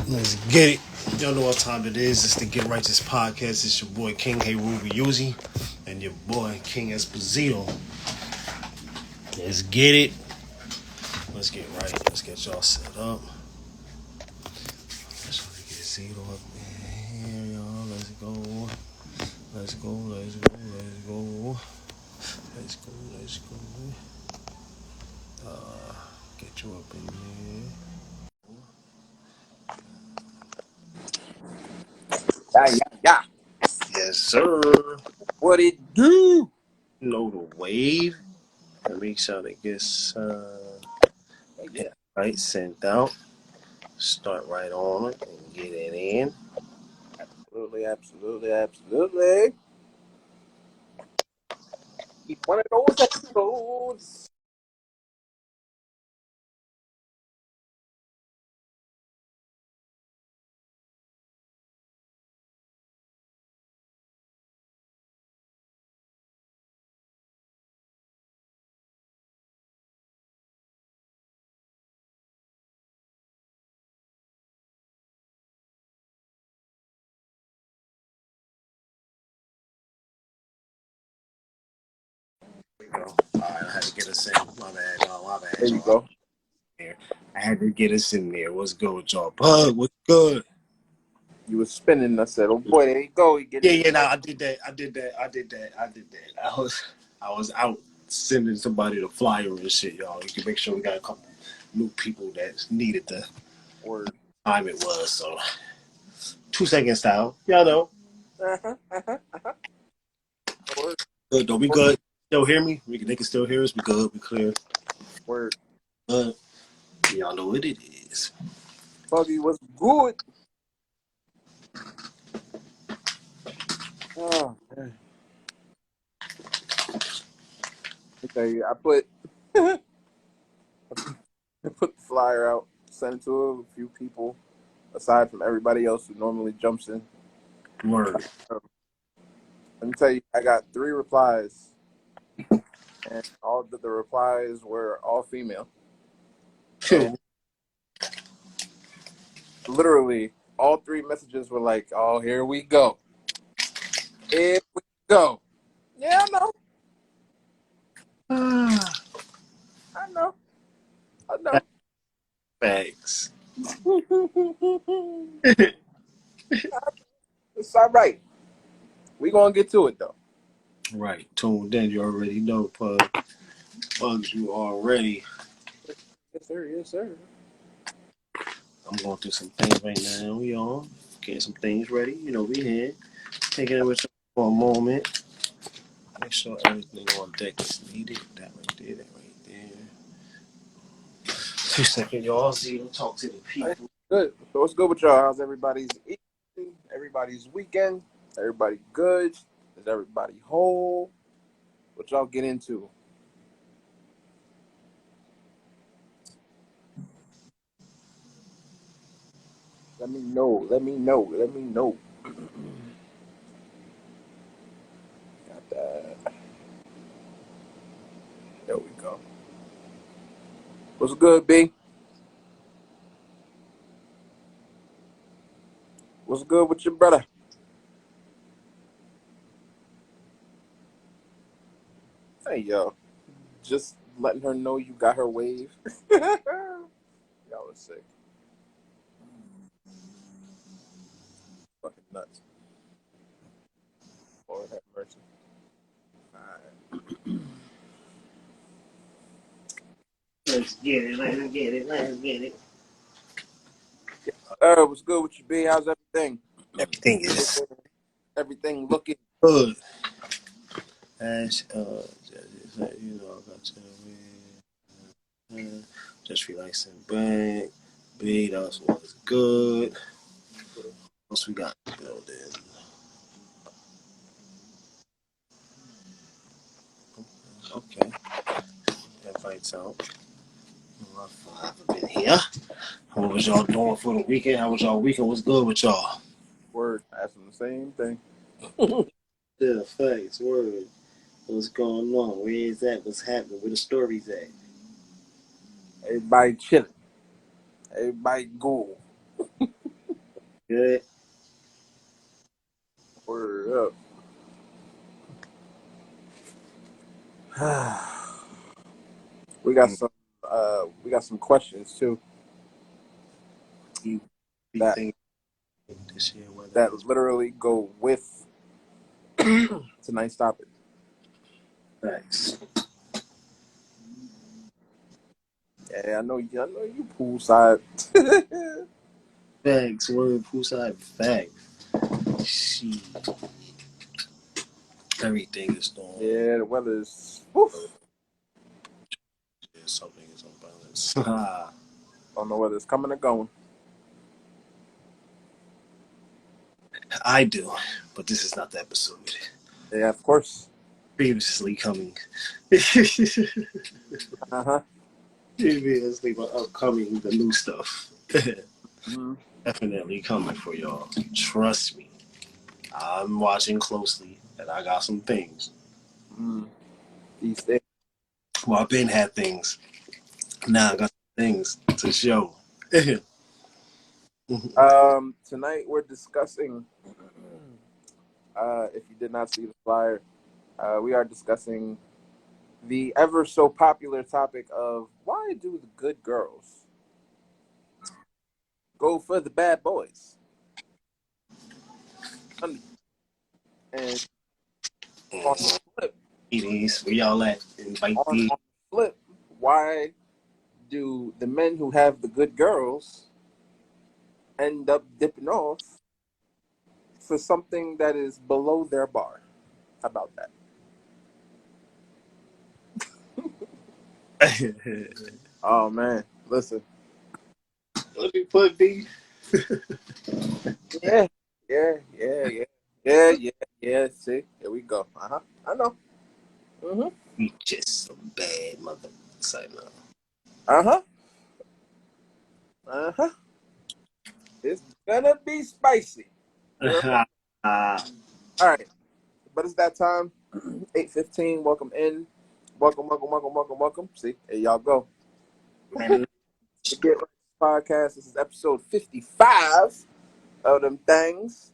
Let's get it. Y'all know what time it is. It's the Get Righteous Podcast. It's your boy King Heru and your boy King Espizito. Let's get it. Let's get right. Let's get y'all set up. Let's try to get Zito up in here, y'all. Let's go. Let's go. Let's go. Let's go. Let's go. Let's go. Get you up in there. Yeah. Yes, sir. What it do? Know the wave. And make sure that gets right sent out. Start right on it and get it in. Absolutely. Keep one of those episodes. All right, I had to get us in. My bad, y'all. My bad, There you y'all. go. I had to get us in there. What's good with y'all? Bug, what's good? You was spinning. I said, "Oh boy, there you go." He getting Yeah. Nah, I did that. I was out sending somebody the flyer and shit, y'all. You can make sure we got a couple new people that needed the word. time it was. So 2 second style. Y'all know. Word. Good though. We good. Still hear me? They can still hear us. We good. We clear. Word. Y'all know what it is. Buggy was good. Oh man. Okay, I put I put the flyer out, sent it to a few people, aside from everybody else who normally jumps in. Word. Let me tell you, I got 3 replies, and all the replies were all female. So literally, all 3 messages were like, "Oh, here we go, here we go." Yeah, I know. Thanks. It's all right. We gonna get to it though. Right. Tuned in. You already know, Pug. Pugs, you already. Yes, sir. Yes, sir. I'm going through some things right now, y'all. Getting some things ready. You know, we here. Taking it with you for a moment. Make sure everything on deck is needed. That right there, that right there. 2 second, y'all. See, talk to the All right, people. good. So what's good with y'all? How's everybody's evening? Everybody's weekend? Everybody good? Is everybody whole? What y'all get into? Let me know. Let me know. Let me know. Got that. There we go. What's good, B? What's good with your brother? Hey, yo. Just letting her know you got her wave. Y'all was sick. Fucking nuts. Lord have mercy. All right. Let's get it. Let's get it. Let's get it. What's good with you, B? How's everything? Everything is Everything looking good. As you know, I got you. Just relaxing back. B, that was good. good. What else we got in the building? Okay. Invites out. I've been here. What was y'all doing for the weekend? How was y'all weekend? What's good with y'all? Word. Asking the same thing. Yeah, thanks. Word. What's going on? Where is that? What's happening? Where the stories at? Everybody chilling. Everybody cool. Good. Word up. We got some questions too You be that thinking this year whether that it's literally go with tonight's topic. facts. Yeah, I know you poolside. Facts. Word poolside fact. She everything is going. Yeah, the weather is. Woof. Something is unbalanced. Don't know whether it's coming or going. I do, but this is not the episode. Yeah, of course. Previously coming. Previously, Uh-huh. but upcoming, the new stuff. Mm-hmm. Definitely coming for y'all. Trust me. I'm watching closely, and I got some things. Mm-hmm. These things. Well, I've been had things. Now I got some things to show. Tonight we're discussing. If you did not see the flyer, we are discussing the ever so popular topic of why do the good girls go for the bad boys? And on the flip, Ladies, where y'all at? Invite on me. the flip, why do the men who have the good girls end up dipping off for something that is below their bar? How about that? Oh man, listen. Let me put B. Yeah, yeah. See, here we go. I know. Mhm. We just some bad motherfuckers. I know. Uh huh. Uh huh. It's gonna be spicy. You know? All right, but it's that time. 8:15. Welcome in. Welcome. See, here y'all go. Man, The Get Right Podcast. This is episode 55 of them things.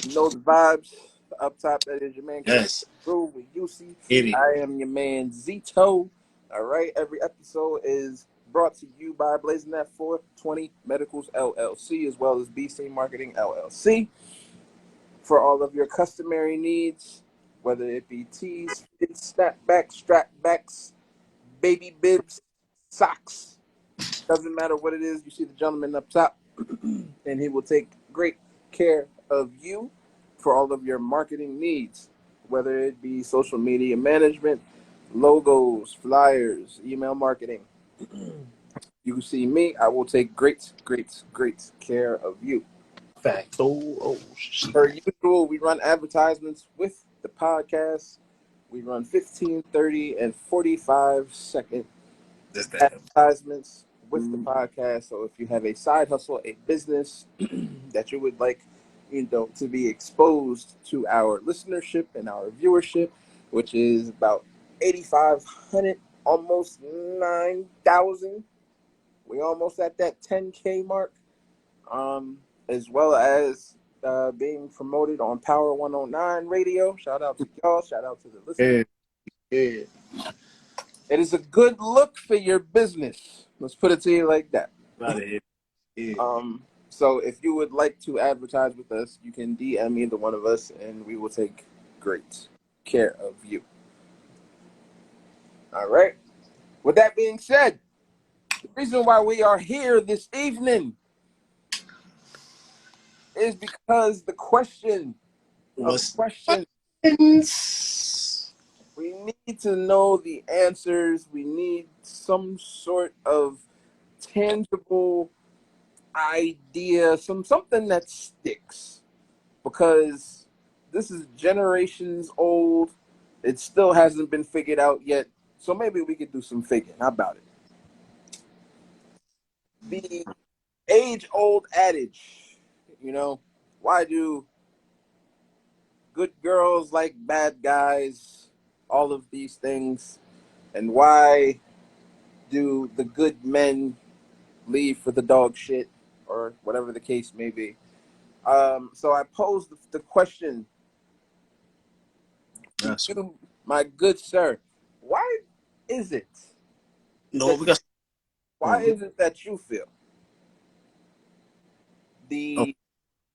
You know the vibes. Up top, that is your man King yes, Heru with UC. get it. I am your man Zito. All right. Every episode is brought to you by Blazing That 420 Medicals LLC as well as BC Marketing LLC for all of your customary needs, whether it be tees, fits, snapbacks, strapbacks, baby bibs, socks. Doesn't matter what it is. You see the gentleman up top, and he will take great care of you for all of your marketing needs, whether it be social media management, logos, flyers, email marketing. You see me, I will take great care of you. Facto. Oh, shit. Per usual, we run advertisements with the podcast. We run 15, 30, and 45-second Just that. advertisements with the podcast. So if you have a side hustle, a business that you would like, to be exposed to our listenership and our viewership, which is about 8,500, almost 9,000. We almost at that 10K mark. As well as being promoted on Power 109 Radio. Shout out to y'all. Shout out to the listeners. Yeah. It is a good look for your business. Let's put it to you like that. Out of here. Yeah. So if you would like to advertise with us, you can DM either one of us, and we will take great care of you. All right. With that being said, the reason why we are here this evening is because the question of What's questions. happens? We need to know the answers. We need some sort of tangible idea, something that sticks. Because this is generations old. It still hasn't been figured out yet. So maybe we could do some figuring. How about it? The age-old adage, why do good girls like bad guys? All of these things. And why do the good men leave for the dog shit or whatever the case may be. So I posed the question to That's you, my good sir. Why is it no, that because that you feel oh, the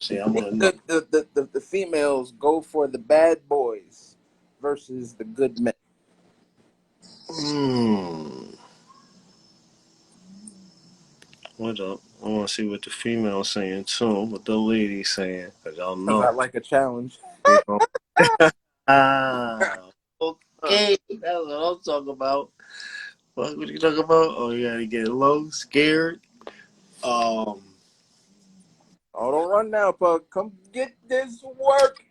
see, I want to know. the females go for the bad boys versus the good men? Hmm. What up? I want to see what the female's saying too. What the lady's saying, cause y'all Because know. I like a challenge. You know. Ah, okay. That's what I'm talking about. What you talking about? Oh, you gotta get low, scared. Um, Oh, don't run now, Pug. Come get this work.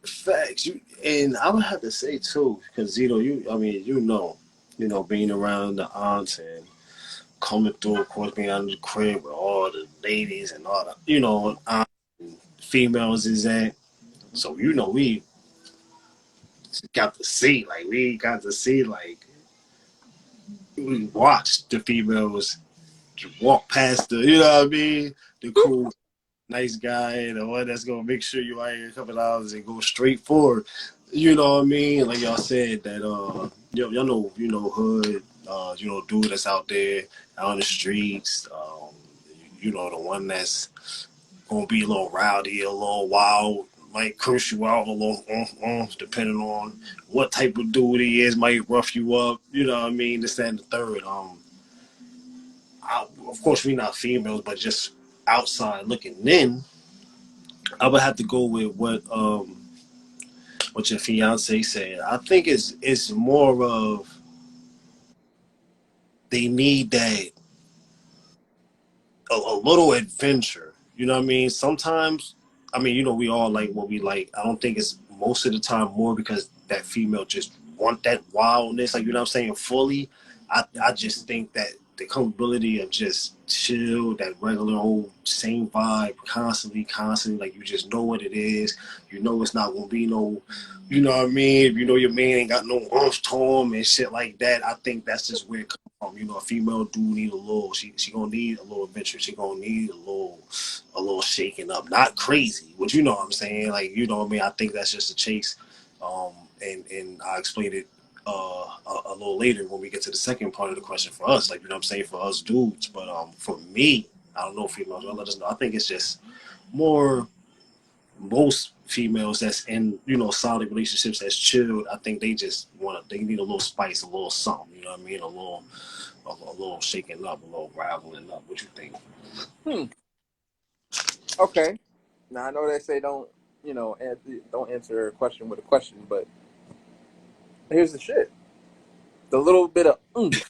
facts. You and I would have to say too, because I mean, being around the aunts and coming through, of course, being out of the crib with all the ladies and all the, aunts and females is at. So we got to see, like, we watched the females walk past you know what I mean, the cool nice guy and the one that's gonna make sure you out here a couple hours and go straight forward. You know what I mean? Like y'all said that y'all know hood, dude that's out there out on the streets, the one that's gonna be a little rowdy, a little wild, might curse you out a little, depending on what type of dude he is, might rough you up, you know what I mean? This, that, and the third. Of course, we're not females, but just outside looking in, I would have to go with what your fiance said. I think it's more of they need that a little adventure. You know what I mean? Sometimes, I mean, we all like what we like. I don't think it's most of the time more because that female just want that wildness, like what I'm saying, fully. I just think that the comfortability of just chill, that regular old same vibe, constantly, like you just know what it is. You know it's not gonna be no, you know what I mean. If you know your man ain't got no arms to him and shit like that, I think that's just where it comes from. A female do need a little. She gonna need a little adventure. She gonna need a little shaking up. Not crazy, but you know what I'm saying. Like what I mean. I think that's just a chase. And I explained it a little later when we get to the second part of the question for us. Like what I'm saying, for us dudes. But for me, I don't know if females will let us know. I think it's just more most females that's in solid relationships that's chilled. I think they need a little spice, a little something. You know what I mean? A little shaking up, a little raveling up. What you think? Hmm. Okay. Now I know they say don't answer a question with a question, but here's the shit: the little bit of oomph,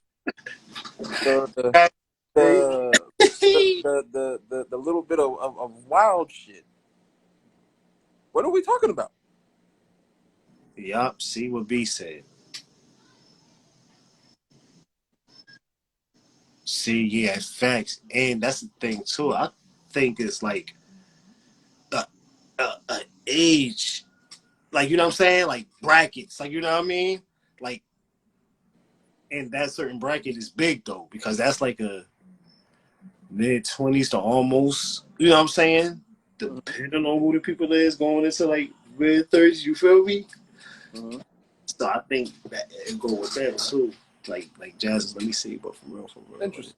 the the the the little bit of wild shit. What are we talking about? Yup. See what B said. See, yeah, facts, and that's the thing too. I think it's like a age, like what I'm saying, like brackets, like you know what I mean, like, and that certain bracket is big though because that's like a mid 20s to almost, you know what I'm saying, Mm-hmm. depending on who the people is going into like mid 30s. You feel me? Mm-hmm. So I think that it go with that too. Like Jazz, let me see, but for real, Interesting.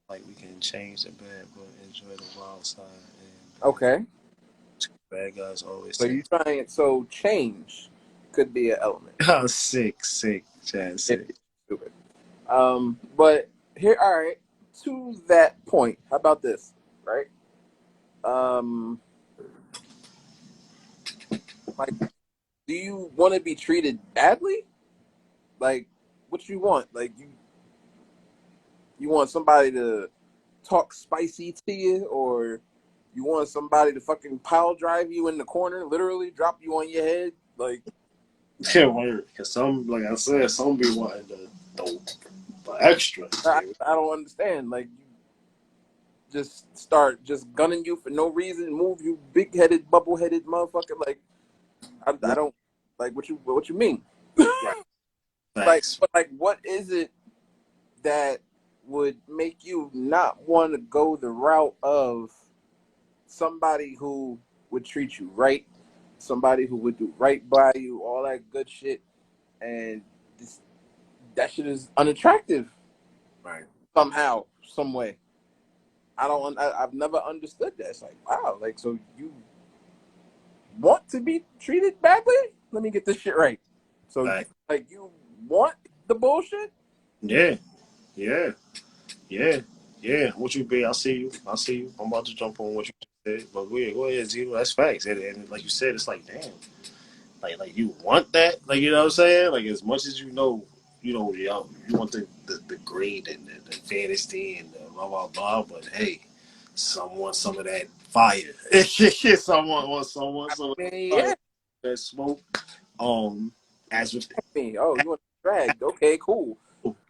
like we can change the bad, but enjoy the wild side. And Okay. bad guys always So take. you trying it? So change could be an element. Oh, sick, Jazz, It sick. is stupid. But here, all right. To that point, how about this? Right. Um, like, do you want to be treated badly? Like, what you want? Like, you want somebody to talk spicy to you, or you want somebody to fucking pile drive you in the corner, literally drop you on your head? Like, Yeah, word. Because some, like I said, some be wanting the extra. I don't understand. Like, you just start just gunning you for no reason, move you big headed, bubble headed motherfucker. Like, I Right, don't like what you mean. right. Like, Facts. but like, what is it that would make you not want to go the route of? somebody who would treat you right, somebody who would do right by you, all that good shit, and that shit is unattractive Right. somehow, some way. I've never understood that. It's like, wow, like, so you want to be treated badly? Let me get this shit right. So, Right. you want the bullshit? Yeah. Yeah. Yeah. Yeah. What you be? I see you. I see you. I'm about to jump on what you said. But go ahead, Zito. That's facts. And like you said, it's like, damn. Like you want that? Like, you know what I'm saying? Like, as much as you want the grade and the fantasy and the blah blah blah. But hey, someone some of that fire. Someone wants some of I that mean, fire, yeah. that smoke. As with Oh, you want dragged? Okay, cool.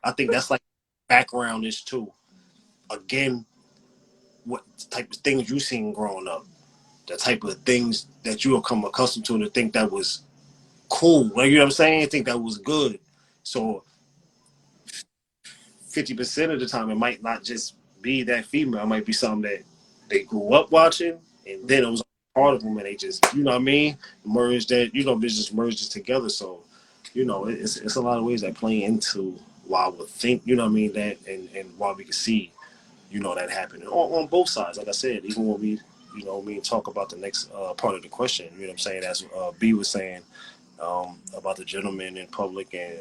I think that's like background is too. Again, what type of things you seen growing up, the type of things that you have come accustomed to, and to think that was cool. Like, you know what I'm saying? I think that was good. So 50% of the time, it might not just be that female. It might be something that they grew up watching, and then it was part of them, and they just, you know what I mean, merged that. They just merged it together. So, it's a lot of ways that play into why we think, you know what I mean, that and why we can see, that happening on both sides. Like I said, even when we talk about the next part of the question, you know what I'm saying, as B was saying, about the gentleman in public and,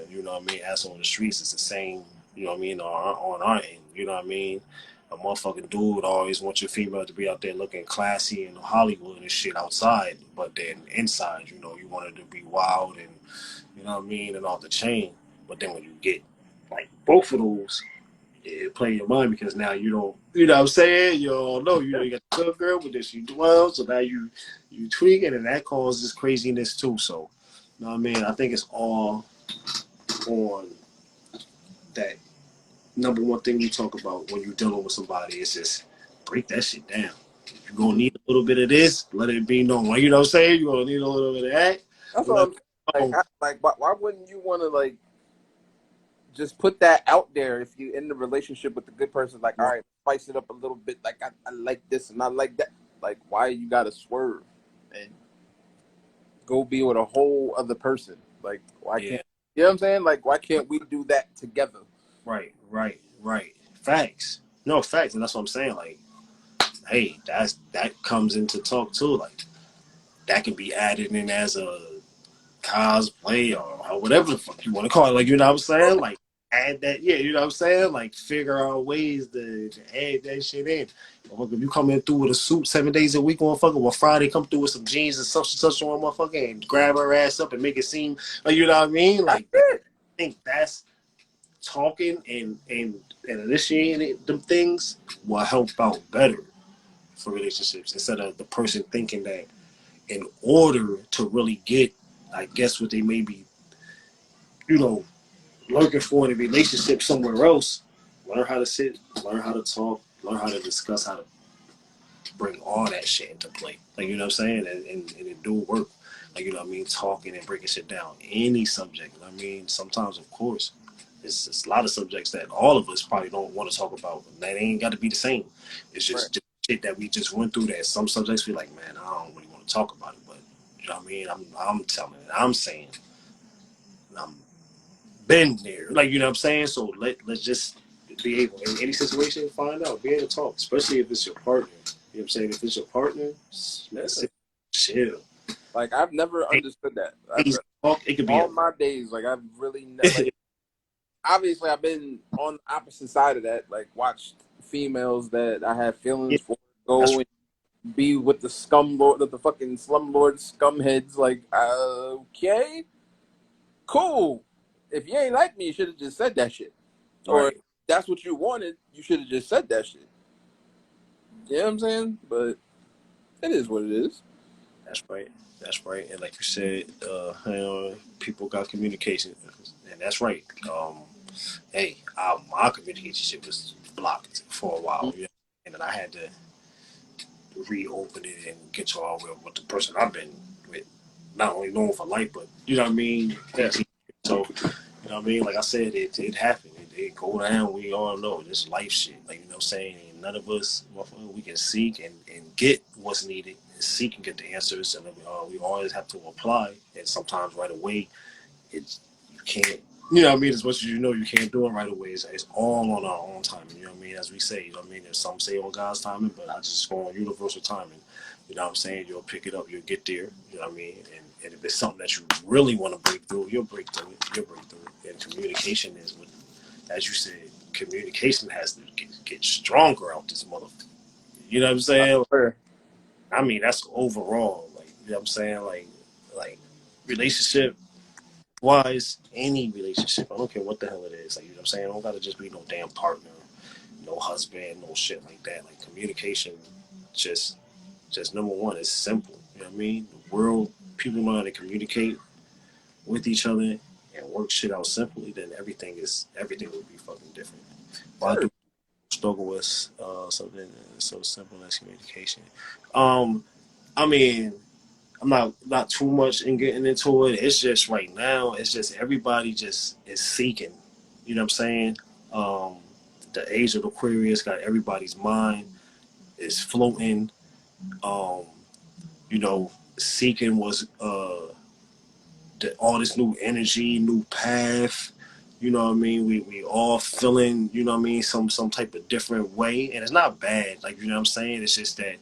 as on the streets, it's the same, on our end, you know what I mean? A motherfucking dude always wants your female to be out there looking classy in Hollywood and shit outside, but then inside, you want her to be wild and, you know what I mean, and off the chain. But then when you get like both of those, it play your mind because now you don't, you know what I'm saying? You don't know. You got the good girl, but then she dwells, so now you tweak it, and that causes craziness too. So, you know what I mean? I think it's all on that number one thing you talk about when you're dealing with somebody is just break that shit down. You're gonna need a little bit of this, let it be known. You know what I'm saying? You're gonna need a little bit of that. That's what Let I'm saying. Why wouldn't you want to just put that out there if you in the relationship with a good person? Like, all right, spice it up a little bit. Like, I like this and I like that. Like, why you gotta swerve and go be with a whole other person? Like, why can't you know what I'm saying? Like, why can't we do that together? Right. Facts. No facts, and that's what I'm saying. Like, hey, that comes into talk too. Like, that can be added in as a cosplay or whatever the fuck you want to call it. Like, you know what I'm saying? Like, add that. Yeah, you know what I'm saying? Like, figure out ways to add that shit in. If you come in through with a suit 7 days a week, motherfucker, well, Friday come through with some jeans and such on, motherfucker, and grab her ass up and make it seem like, you know what I mean? Like, I think that's talking and initiating them things will help out better for relationships instead of the person thinking that in order to really get, I guess, what they may be, looking for in a relationship somewhere else, learn how to sit, learn how to talk, learn how to discuss, how to bring all that shit into play. Like, you know what I'm saying? And it do work. Like, you know what I mean? Talking and breaking shit down. Any subject. I mean, sometimes, of course, it's a lot of subjects that all of us probably don't want to talk about. That ain't got to be the same. It's just shit that we just went through that some subjects we like, man, I don't really want to talk about it. But, you know what I mean? I'm telling it. I'm saying. I'm been there. Like, you know what I'm saying? So let's just be able, in any situation, find out, be able to talk, especially if it's your partner. You know what I'm saying? If it's your partner, man, chill. Like, I've never understood that. It could be all my days, like, I've really like, obviously I've been on the opposite side of that. Like, watched females that I have feelings for go and be with the the fucking slumlord scumheads. Like, okay, cool. If you ain't like me, you should have just said that shit. Or if that's what you wanted, you should have just said that shit. You know what I'm saying? But it is what it is. That's right. That's right. And like you said, people got communication, and that's right. Hey, my communication shit was blocked for a while, and then I had to reopen it and get to all with the person I've been with, not only known for life, but you know what I mean. Yeah. So, you know what I mean. Like I said, it happened. it go down. We all know this life shit. Like, you know what I'm saying? And none of us, we can seek and get what's needed, and seek and get the answers. And we always have to apply. And sometimes right away, it's, you can't, you know what I mean? As much as you know, you can't do it right away. It's all on our own timing, you know what I mean? As we say, you know what I mean? There's some say on God's timing, but I just go on universal timing. You know what I'm saying? You'll pick it up, you'll get there, you know what I mean? And if it's something that you really want to break through, you'll break through it. You'll break through it. And communication is what, as you said, communication has to get stronger out this motherfucker. You know what I'm I saying? swear. I mean, that's overall. Like, you know what I'm saying? Like relationship wise, any relationship, I don't care what the hell it is. Like, you know what I'm saying? I don't gotta just be no damn partner, no husband, no shit like that. Like communication, just number one, is simple. You know what I mean? The world, people know how to communicate with each other and work shit out simply, then everything would be fucking different. But I do struggle with something so simple as communication. Um, I mean, I'm not too much in getting into it. It's just right now, it's just everybody just is seeking. You know what I'm saying? Um, the age of Aquarius got everybody's mind is floating. Um, you know, seeking was all this new energy, new path. You know what I mean? We all feeling, you know what I mean, some type of different way. And it's not bad. Like, you know what I'm saying? It's just that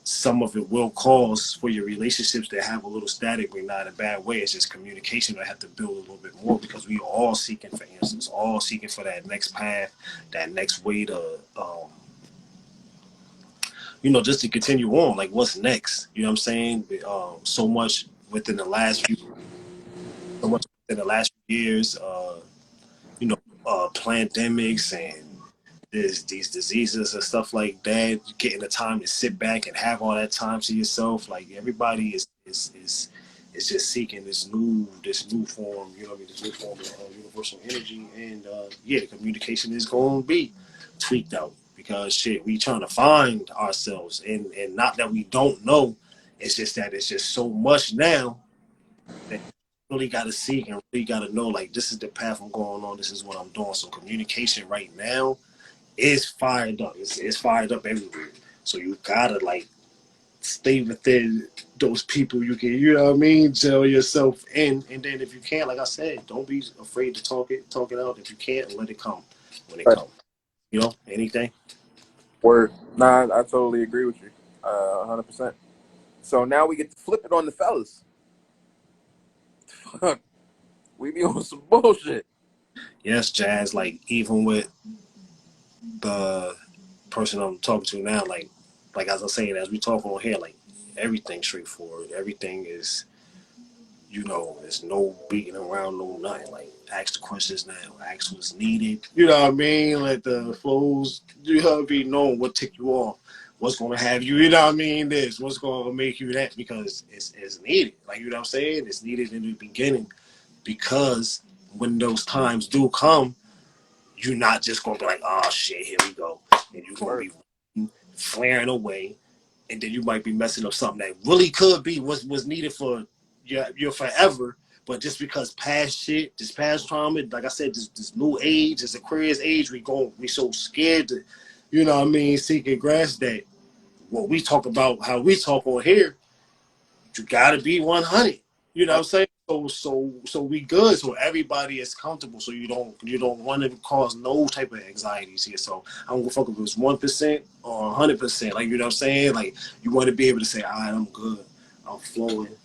some of it will cause for your relationships to have a little static, but not in a bad way. It's just communication that have to build a little bit more because we all seeking for answers, all seeking for that next path, that next way to, just to continue on. Like, what's next? You know what I'm saying? So much within the last few, so much within the last few years. You know, pandemics and these diseases and stuff like that. Getting the time to sit back and have all that time to yourself. Like everybody is just seeking this new form. You know what I mean? This new form of universal energy. And yeah, the communication is going to be tweaked out because shit, we trying to find ourselves and not that we don't know. It's just that it's just so much now that really got to seek and really got to know, like, this is the path I'm going on. This is what I'm doing. So communication right now is fired up. It's fired up everywhere. So you gotta like stay within those people you can, you know what I mean, gel yourself in. And then if you can't, like I said, don't be afraid to talk it out. If you can't, let it come when it Right. comes. You know, anything. Word. Nah, I totally agree with you. 100%. So now we get to flip it on the fellas. We be on some bullshit. Yes, Jazz, like even with the person I'm talking to now, like as I'm saying, as we talk on here, like everything's straightforward. Everything is, there's no beating around, no nothing. Like, ask the questions now, ask what's needed. You know what I mean? Let the flows, you have to be known what tick you off, what's going to have you, you know what I mean? This, what's going to make you that, because it's needed. Like, you know what I'm saying? It's needed in the beginning because when those times do come, you're not just going to be like, oh shit, here we go. And you're going Word. to be flaring away. And then you might be messing up something that really could be was needed for your forever, but just because past shit, this past trauma, like I said, this new age, this Aquarius age, we so scared to, you know what I mean, seek and grasp that what we talk about, how we talk on here, you gotta be 100. You know what I'm saying? So we good. So everybody is comfortable. So you don't want to cause no type of anxieties here. So I don't give a fuck if it's 1% or 100%. Like, you know what I'm saying? Like, you want to be able to say, all right, I'm good, I'm flowing.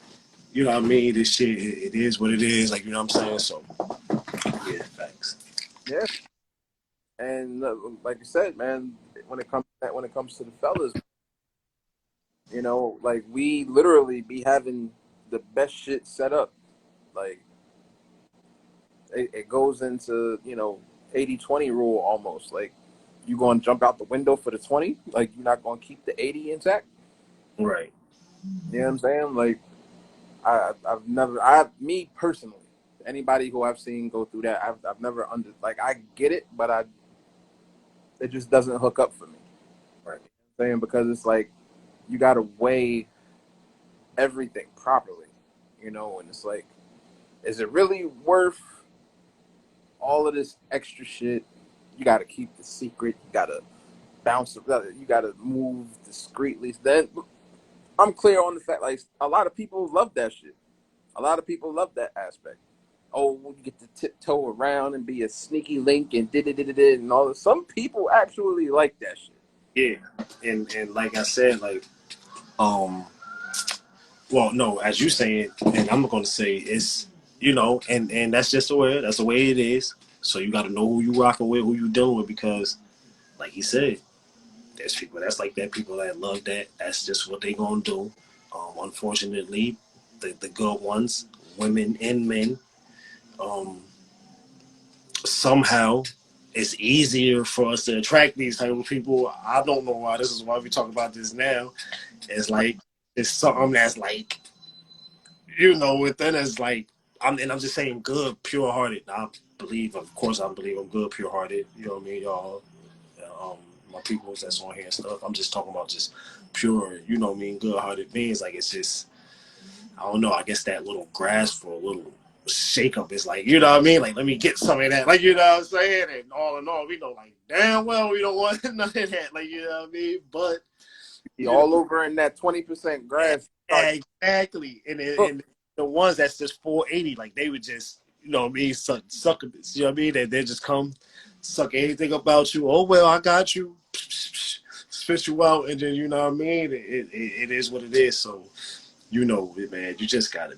You know what I mean? This shit, it is what it is. Like, you know what I'm saying? So yeah, thanks. Yeah. And like you said, man, when it comes to the fellas, like we literally be having the best shit set up. Like it goes into 80-20 rule almost. Like you going to jump out the window for the 20? Like you're not going to keep the 80 intact? Right. You know what I'm saying? Like me personally, anybody who I've seen go through that, I've never like I get it, but it just doesn't hook up for me. Right. You know what I'm saying? Because it's like you got to weigh everything properly, and it's like, is it really worth all of this extra shit. You got to keep the secret. You got to bounce. You got to move discreetly. Then I'm clear on the fact, like, a lot of people love that shit. A lot of people love that aspect. Oh, you get to tiptoe around and be a sneaky link and and all that. Some people actually like that shit. Yeah, and like I said, like well, no, as you say it, and I'm gonna say it's and that's just the way it is. So you got to know who you rocking with, who you dealing with, because like he said, there's people that's like that, people that love that. That's just what they gonna do. Unfortunately, the good ones, women and men, um, somehow it's easier for us to attract these type of people. I don't know why. This is why we talk about this now. It's like it's something that's like within us, like I'm just saying, good, pure hearted. I believe, of course, I believe I'm good, pure hearted. You know what I mean, y'all. My peoples that's on here and stuff. I'm just talking about just pure, what I mean, good hearted beings. Like it's just, I don't know. I guess that little grasp for a little shake up is like, you know what I mean? Like, let me get some of that. Like, you know what I'm saying? And all in all, we know, like, damn well we don't want none of that. Like, you know what I mean? But Be all over in that 20% grass. exactly. And the ones that's just 480, like they would just, you know what I mean, suck a bit. You know what I mean? They just come suck anything about you. Oh well, I got you. Spit you out, and then you know what I mean. It is what it is. So man. You just gotta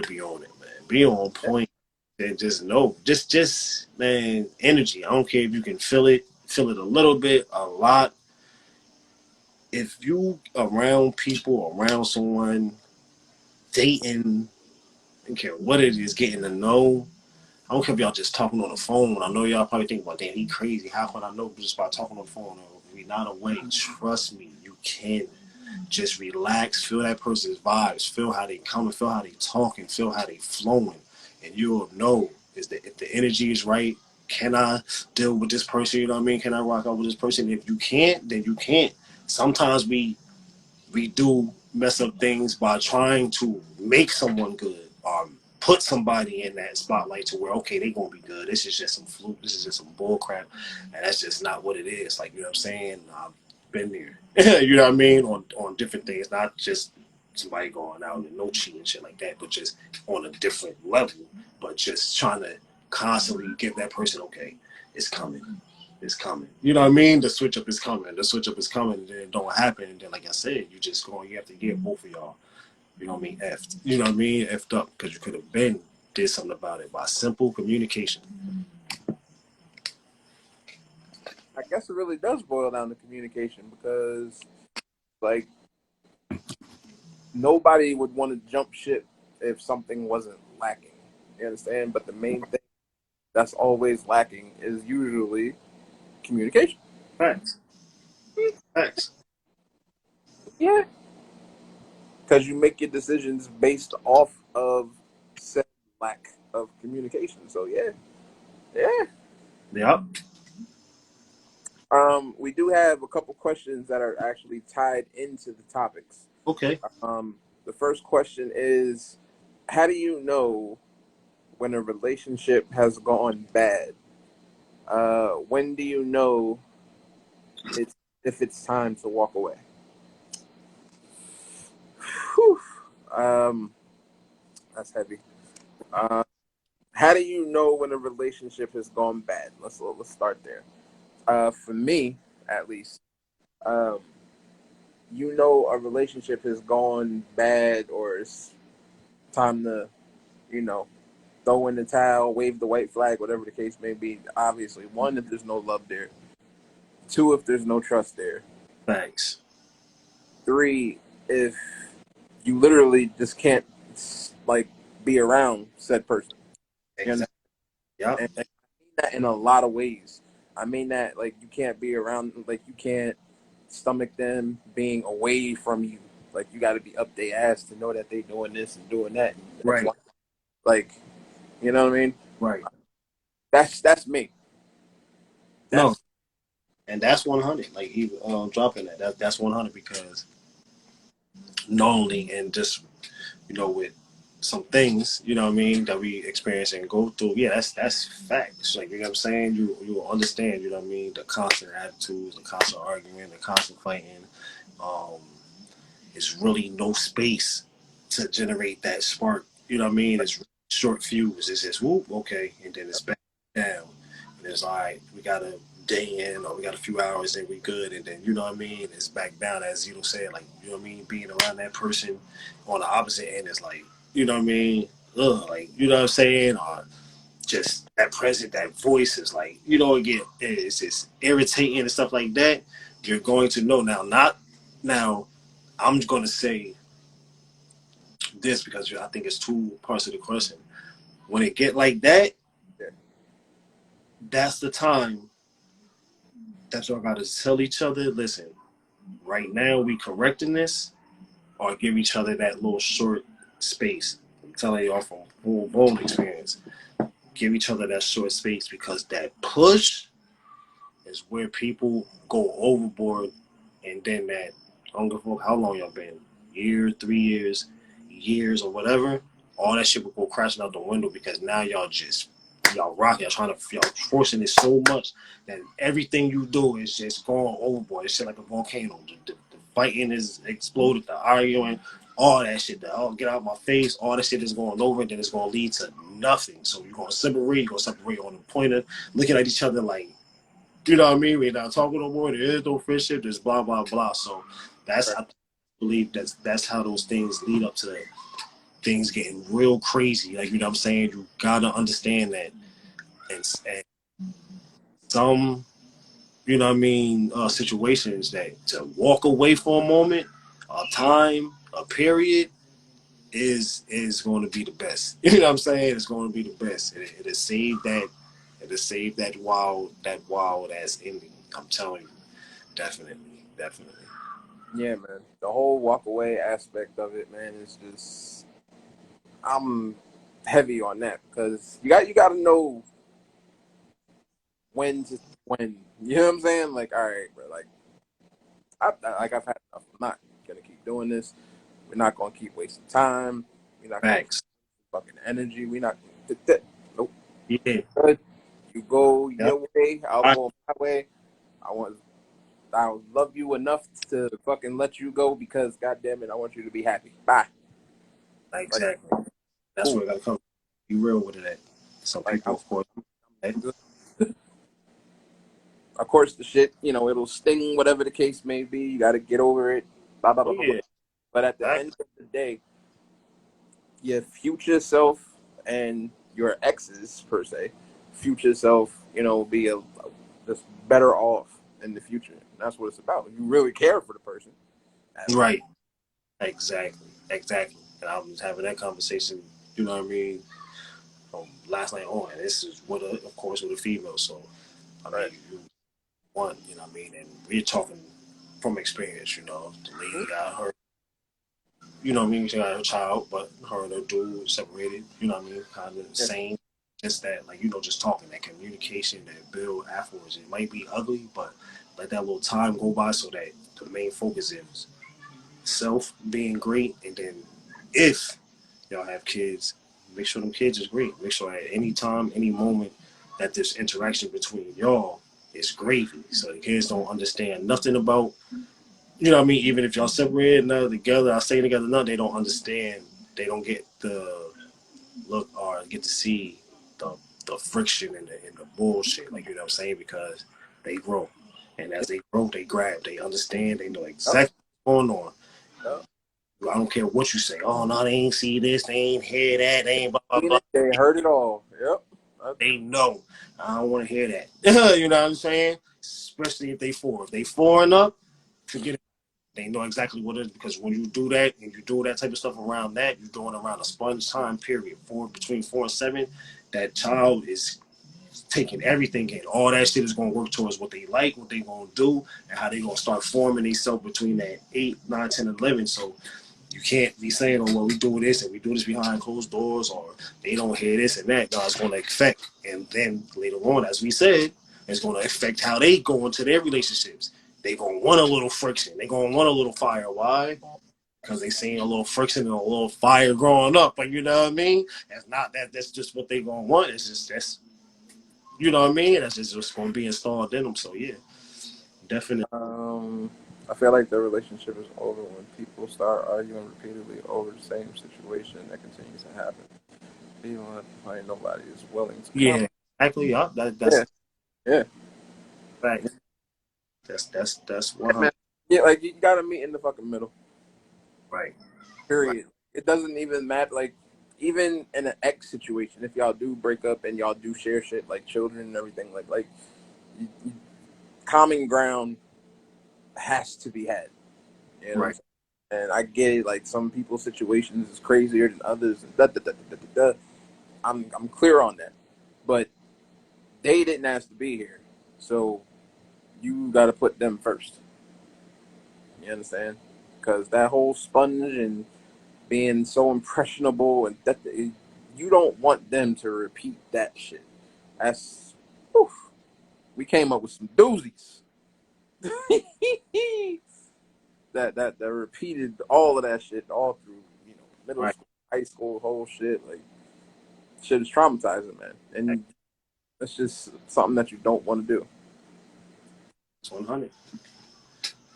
be on it, man. Be on point, and just know, just man, energy. I don't care if you can feel it a little bit, a lot. If you around people, around someone, dating, I don't care what it is, getting to know. I don't care if y'all just talking on the phone. I know y'all probably think, well, damn, he crazy. How can I know just by talking on the phone? Or if we not away, trust me, you can. Just relax, feel that person's vibes, feel how they coming, feel how they talking, feel how they flowing, and you'll know is that if the energy is right. Can I deal with this person? You know what I mean? Can I rock out with this person? If you can't, then you can't. Sometimes we do mess up things by trying to make someone good, put somebody in that spotlight to where, okay, they gonna be good. This is just some fluke. This is just some bull crap, and that's just not what it is. Like, you know what I'm saying? I've been there. You know what I mean? On different things, not just somebody going out and no cheating shit like that, but just on a different level. But just trying to constantly give that person, okay, it's coming. It's coming. You know what I mean? The switch up is coming. The switch up is coming, and then it don't happen. And then, like I said, you have to get both of y'all, you know what I mean, effed. You know what I mean? Effed up, because you could have been did something about it by simple communication. I guess it really does boil down to communication because, like, nobody would want to jump ship if something wasn't lacking. You understand? But the main thing that's always lacking is usually communication. Facts. Facts. Yeah. Because you make your decisions based off of said lack of communication. So, yeah. Yeah. Yep. We do have a couple questions that are actually tied into the topics. Okay. The first question is, how do you know when a relationship has gone bad? When do you know it's if it's time to walk away? Whew. Um, that's heavy. Uh, how do you know when a relationship has gone bad? Let's start there. For me, at least, um, a relationship has gone bad or it's time to, you know, throw in the towel, wave the white flag, whatever the case may be. Obviously, one, if there's no love there. Two, if there's no trust there. Facts. Three, if you literally just can't, like, be around said person. And, Exactly. Yep. and I mean that in a lot of ways. I mean that, like, you can't be around, like, you can't stomach them being away from you. Like, you got to be up their ass to know that they doing this and doing that. Right. Like, you know what I mean? Right. That's me. No, That's and that's 100. Like he dropping that's 100, because not only and just with some things, you know what I mean, that we experience and go through. Yeah, that's facts. Like, you know what I'm saying? You will understand, you know what I mean, the constant attitudes, the constant arguing, the constant fighting. Um, it's really no space to generate that spark. You know what I mean? It's short fuse. It's just whoop, okay, and then it's back down. And it's all right, we got a day in or we got a few hours and we good, and then you know what I mean, it's back down, as you said, like, you know what I mean, being around that person on the opposite end is like, you know what I mean, like, you know what I'm saying, or just that present, that voice is like, you know, again, it's just irritating and stuff like that. You're going to know now, not now. I'm going to say this because I think it's two parts of the question. When it get like that, Yeah. that's the time that y'all got to tell each other, listen, right now we correcting this, or give each other that little short space. I'm telling y'all from full blown experience. Give each other that short space, because that push is where people go overboard, and then that, I don't give a fuck how long y'all been, year, 3 years, years or whatever, all that shit will go crashing out the window, because now y'all rock, y'all forcing it so much that everything you do is just going overboard. It's shit like a volcano. The fighting is exploded, the arguing, all that shit, get out of my face, all that shit is going over, and then it's going to lead to nothing. So you're going to separate on the point of looking at each other like, you know what I mean? We're not talking no more. There is no friendship. There's blah blah blah. So I believe that's how those things lead up to things getting real crazy. Like, you know what I'm saying? You gotta understand that, and some, you know what I mean, situations, that to walk away for a moment, a time, a period is going to be the best. You know what I'm saying? It's going to be the best. It has saved that. It has saved that wild ass ending. I'm telling you. Definitely, definitely. Yeah, man. The whole walk away aspect of it, man, is just, I'm heavy on that, because you got to know when. You know what I'm saying? Like, all right, bro. Like, I've had enough. I'm not gonna keep doing this. We're not gonna keep wasting time. We're not gonna Facts. fucking energy. We're not. Nope. Yeah. Good. You go Yep. your way. I'll go my way. I want. I love you enough to fucking let you go, because, goddamn it, I want you to be happy. Bye. Like, Exactly. That's cool. where I gotta come. Be real with it. At some Like, people, of course. good. Of course, the shit, it'll sting, whatever the case may be. You got to get over it. Blah blah blah blah blah. Yeah. But at the end of the day, your future self and your ex's, per se, future self, be just better off in the future. And that's what it's about. You really care for the person. Right. Exactly. Exactly. And I was having that conversation. You know what I mean? Last night on. And this is of course, with a female. So I mean, Right. you want, you know what I mean, and we're talking from experience. You know, the lady got her. You know what I mean? She got her child, but her and her dude separated. You know what I mean? Kind of Yeah. same. Just that, like, just talking, that communication, that build afterwards. It might be ugly, but let that little time go by, so that the main focus is self being great, and then if y'all have kids, make sure them kids is great. Make sure at any time, any moment, that this interaction between y'all is gravy. So the kids don't understand nothing about, you know what I mean? Even if y'all separated now together, I stay together now, they don't understand. They don't get the look or get to see the friction and the bullshit. Like, you know what I'm saying? Because they grow. And as they grow, they grab, they understand, they know Yep. exactly what's going on. Yep. I don't care what you say. Oh no, they ain't see this, they ain't hear that, they ain't blah blah blah. They heard it all. Yep. They know. I don't want to hear that. You know what I'm saying? Especially if they four. If they four and up, forget it. They know exactly what it is, because when you do that and you do that type of stuff around that, you're doing around a sponge time period. Between 4 and 7, that child is taking everything in. All that shit is going to work towards what they like, what they going to do, and how they going to start forming themselves between that 8, 9, 10, and 11. So you can't be saying, oh, well, we do this and we do this behind closed doors, or they don't hear this and that. No, it's going to affect. And then later on, as we said, it's going to affect how they go into their relationships. They going to want a little friction. They going to want a little fire. Why? because they seen a little friction and a little fire growing up. Like, you know what I mean? That's not that. That's just what they gonna want. It's just that's, you know what I mean? That's just what's gonna be installed in them. So yeah, definitely. I feel like the relationship is over when people start arguing repeatedly over the same situation that continues to happen. Even when like, nobody is willing to come. Yeah, exactly. Yeah, Yeah, that's yeah, fact. yeah, That's 100. man. Yeah, like you gotta meet in the fucking middle. Right. Right. Period. It doesn't even matter. Like even in an ex situation, if y'all do break up and y'all do share shit like children and everything, like common ground has to be had. You know what I'm Right. saying? And I get it. Like some people's situations is crazier than others. And da, da, da, da, da, da. I'm clear on that. But they didn't ask to be here, so you got to put them first. You understand? Because that whole sponge and being so impressionable and that you don't want them to repeat that shit. That's whew, we came up with some doozies that repeated all of that shit all through middle Right. school, high school, whole shit like shit is traumatizing, man, and that's just something that you don't want to do. It's 100. And,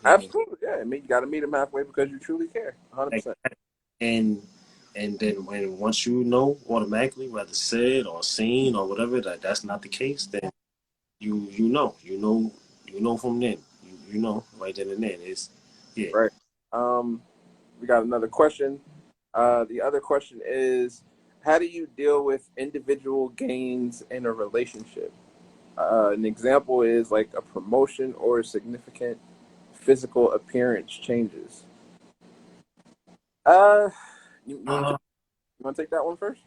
Absolutely, yeah. I mean, you got to meet them halfway because you truly care, 100%. and and then when once you know automatically, whether said or seen or whatever, that that's not the case, then you know from then. You know right then and then. It's yeah. Right. Um, we got another question. The other question is, how do you deal with individual gains in a relationship? An example is like a promotion or significant physical appearance changes. Uh, you want to Uh, take that one first?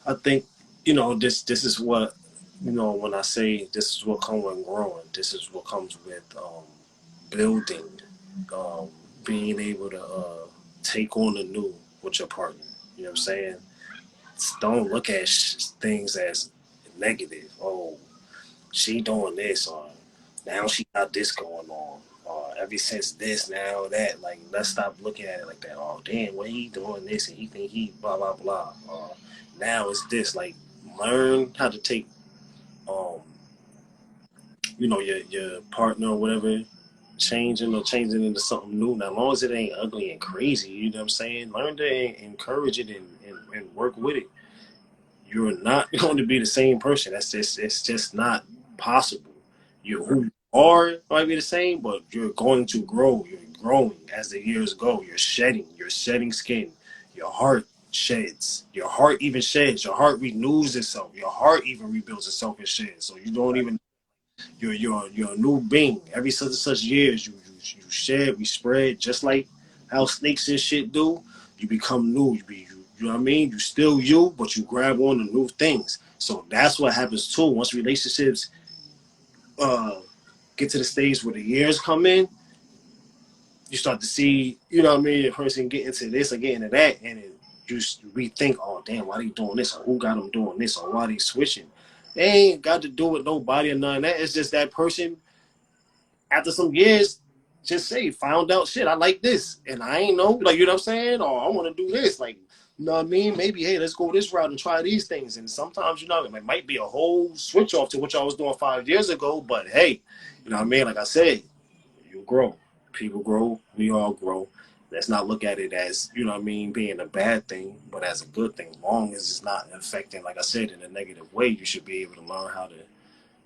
I think this is what when I say this is what comes with growing. This is what comes with building, um, being able to take on the new with your partner. You know what I'm saying? Don't look at things as negative. Oh, she doing this, or now she got this going on, or ever since this, now that. Like, let's stop looking at it like that. Oh, damn, what he doing this, and he think he blah blah blah. Now it's this. Like, learn how to take, um, your partner or whatever, changing into something new. Now, as long as it ain't ugly and crazy, you know what I'm saying. Learn to encourage it and work with it. You're not going to be the same person. It's just not possible. You who you are might be the same, but you're going to grow. You're growing as the years go. You're shedding skin. Your heart sheds. Your heart even sheds. Your heart renews itself. Your heart even rebuilds itself and sheds. So you don't even you're a new being. Every such and such years you shed, we spread, just like how snakes and shit do. You become new. You know what I mean? You still you, but you grab on to new things. So that's what happens too. Once relationships uh get to the stage where the years come in, you start to see, you know what I mean, the person get into this or get into that, and it just rethink, oh damn, why they doing this, or who got them doing this, or why they switching. They ain't got to do with nobody or none of that. It's just that person after some years, just say, found out shit, I like this. And I ain't know, like, you know what I'm saying? Or I want to do this. Like, you know what I mean? Maybe, hey, let's go this route and try these things. And sometimes, it might be a whole switch off to what y'all was doing 5 years ago. But hey, you know what I mean? Like I said, you grow. People grow. We all grow. Let's not look at it as, you know what I mean, being a bad thing, but as a good thing. Long as it's not affecting, like I said, in a negative way, you should be able to learn how to,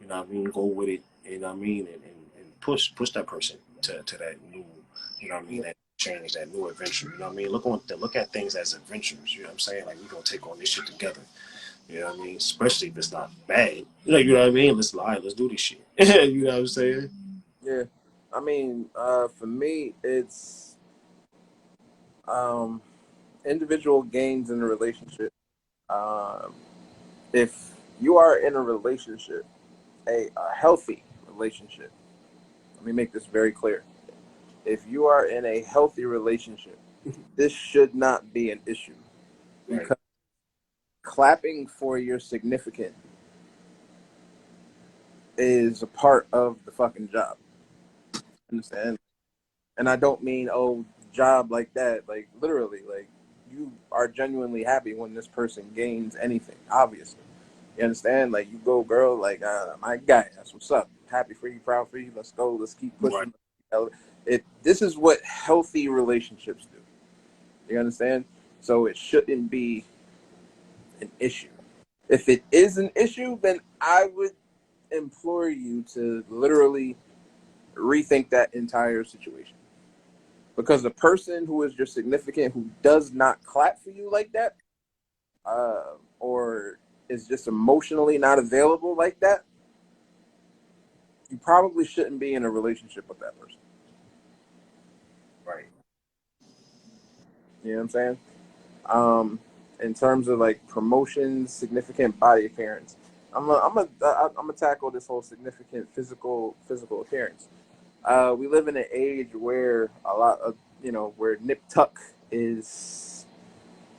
you know what I mean, go with it, you know what I mean, and push that person to that new, you know what I mean, that change, that new adventure, you know what I mean. Look at things as adventures, you know what I'm saying? Like, we're gonna take on this shit together. You know what I mean? Especially if it's not bad. Like, you know what I mean? Let's lie, let's do this shit. You know what I'm saying? Yeah. I mean, for me, it's um, individual gains in a relationship. Um, if you are in a relationship, a healthy relationship, let me make this very clear. If you are in a healthy relationship, this should not be an issue Right. because clapping for your significant is a part of the fucking job. Understand? And I don't mean job like that. Like literally, like you are genuinely happy when this person gains anything. Obviously, you understand. Like you go, girl. Like my guy. That's what's up. Happy for you, proud for you. Let's go. Let's keep Right. pushing. This is what healthy relationships do. You understand? So it shouldn't be an issue. If it is an issue, then I would implore you to literally rethink that entire situation. Because the person who is your significant who does not clap for you like that, or is just emotionally not available like that, you probably shouldn't be in a relationship with that person. Right. You know what I'm saying? In terms of like promotions, significant body appearance, I'm gonna tackle this whole significant physical appearance. We live in an age where a lot of where nip tuck is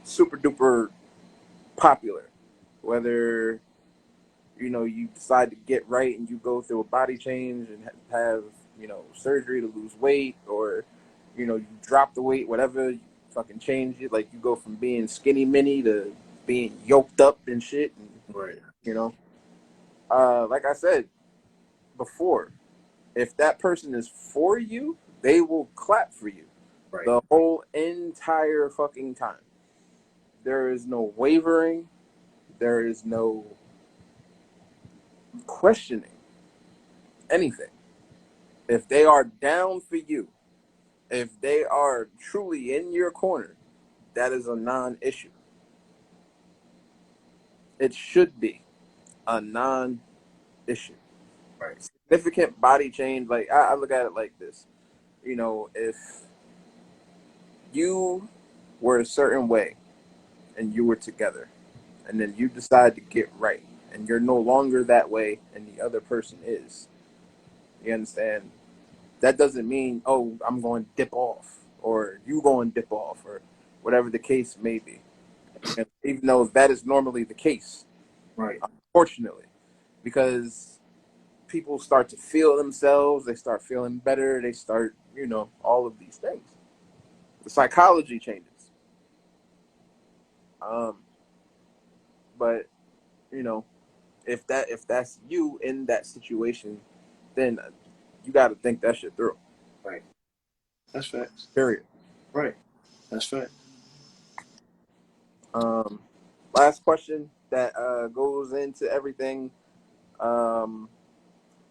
super duper popular. Whether you decide to get right and you go through a body change and have surgery to lose weight, or you drop the weight, whatever, you fucking change it. Like you go from being skinny mini to being yoked up and shit. And, Right. like I said before, if that person is for you, they will clap for you Right. the whole entire fucking time. There is no wavering. There is no questioning anything. If they are down for you, if they are truly in your corner, that is a non-issue. It should be a non-issue. Right. Significant body change, like I look at it like this. If you were a certain way and you were together, and then you decide to get right, and you're no longer that way, and the other person is, you understand? That doesn't mean, oh, I'm going to dip off, or you going to dip off, or whatever the case may be. And even though that is normally the case, Right. unfortunately, because people start to feel themselves, they start feeling better, they start, all of these things. The psychology changes. Um, but you know, if that's you in that situation, then you got to think that shit through. Right. That's facts. Period. Right. That's fact. Um, Last question that goes into everything. Um,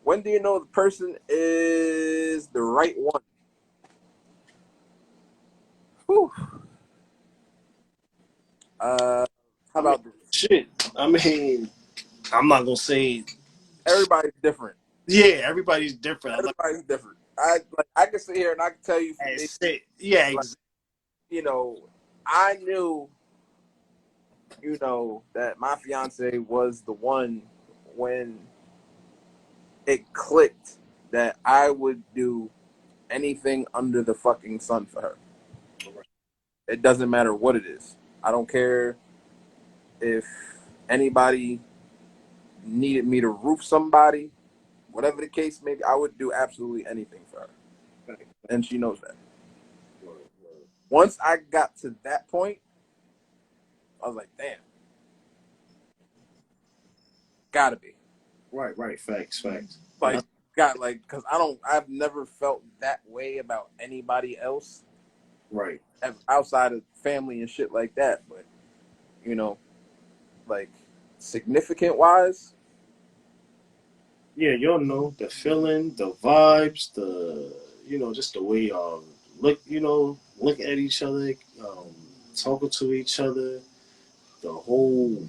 when do you know the person is the right one? Whew. How I mean, about this? shit. I mean, I'm not gonna say. Everybody's different. Yeah, everybody's different. I'm not. Everybody's different. I can sit here and I can tell you for me, Say, yeah. like, I knew, that my fiance was the one when it clicked that I would do anything under the fucking sun for her. It doesn't matter what it is. I don't care if anybody needed me to roof somebody, whatever the case may be, I would do absolutely anything for her. And she knows that. Once I got to that point, I was like, damn, gotta be. Right. Right. Facts. Facts. Like, because I've never felt that way about anybody else Right. outside of family and shit like that. But, you know, like, significant wise, Yeah, you'll know the feeling, the vibes, just the way y'all look at each other, talking to each other, the whole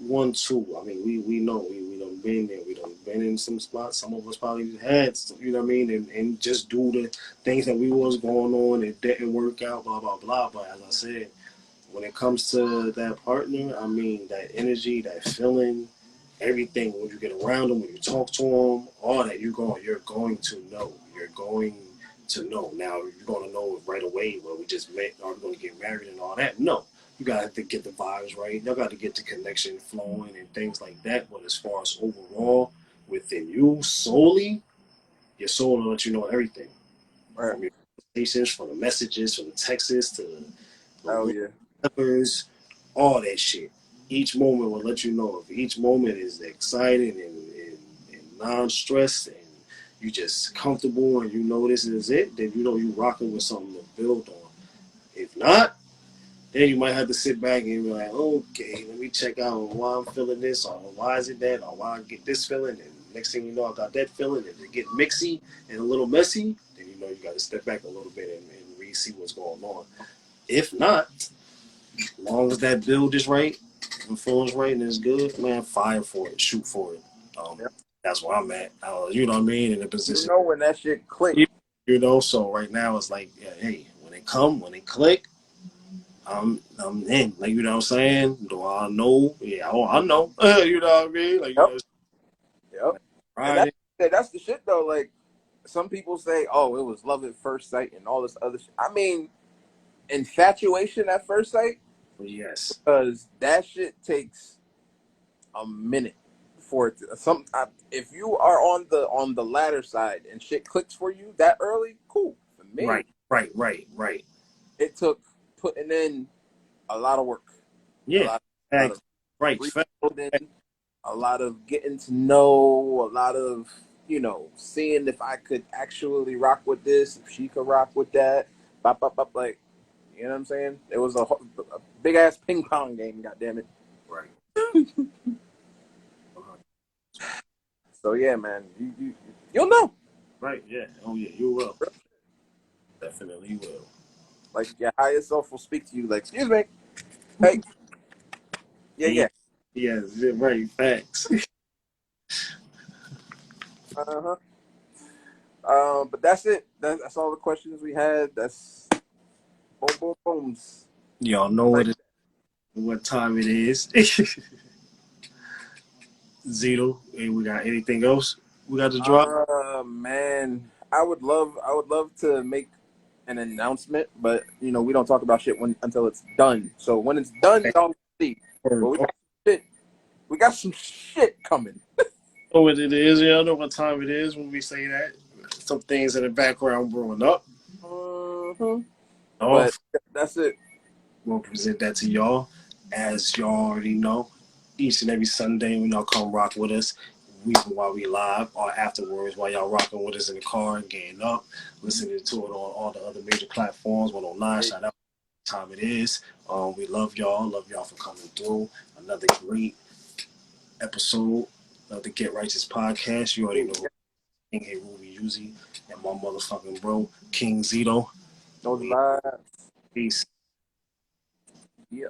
1-2. I mean, we know we done been there, we done been in some spots. Some of us probably had, what I mean, and just do the things that we was going on, it didn't work out, blah blah blah. But as I said, when it comes to that partner, I mean, that energy, that feeling, everything. When you get around them, when you talk to them, all that, you're going to know. You're going to know. Now, you're going to know right away. Well, we just met. Are we going to get married and all that? No. You got to get the vibes right. You got to get the connection flowing and things like that. But as far as overall, within you solely, your soul will let you know everything right? conversations, from the messages, from the texts to Oh the yeah. peppers, all that shit. Each moment will let you know if each moment is exciting and non-stressed and you just comfortable and you know this is it, then you know you rocking with something to build on. If not, then you might have to sit back and be like, okay, let me check out why I'm feeling this, or why is it that, or why I get this feeling, and next thing you know, I got that feeling, and it get mixy and a little messy, then you know you got to step back a little bit and re-see what's going on. If not, as long as that build is right, the flow is right, and it's good, man, fire for it, shoot for it. Um, Yep. that's where I'm at. You know what I mean? In a You position, know when that shit click. you know. So right now, it's like, yeah, hey, when they click, I'm in. Like, you know what I'm saying? Do I know? Yeah, I know. You know what I mean? Like, you Yep. know, Yep. And Friday. that's the shit though. Like some people say, oh, it was love at first sight and all this other shit. I mean, infatuation at first sight, Yes. because that shit takes a minute for it to if you are on the latter side and shit clicks for you that early, cool. For me, Right. it took putting in a lot of work, a Yeah. lot, a lot Fact. of Right. Fact. rebuilding, a lot of getting to know, a lot of seeing if I could actually rock with this, if she could rock with that, bop, bop, bop, like you know what I'm saying. It was a big ass ping pong game. God damn it. Right. So yeah, man, you'll know. Right. Yeah. Oh yeah. You will. Definitely will. Like your higher self will speak to you. Like, excuse me, hey, yeah. Yes. Yeah, right. Facts. Uh huh. But that's it. That's all the questions we had. That's boom, boom, booms. Y'all know Like, what time it is. Zito. Hey, we got anything else we got to drop? man, I would love to make an announcement, but we don't talk about shit until it's done. So when it's done, y'all see. But we got some shit coming. Know what it is. Y'all know what time it is when we say that. Some things in the background growing up. Hmm. But Off. that's it. We'll present that to y'all. As y'all already know, each and every Sunday when y'all come rock with us, while we live or afterwards while y'all rocking with us in the car, getting up, listening to it on all the other major platforms, 109, shout out time it is. We love y'all. Love y'all for coming through. Another great episode of the Get Righteous podcast. You already know King Heru Uzi and my motherfucking bro, King Zito. Those We vibes. peace. Yeah.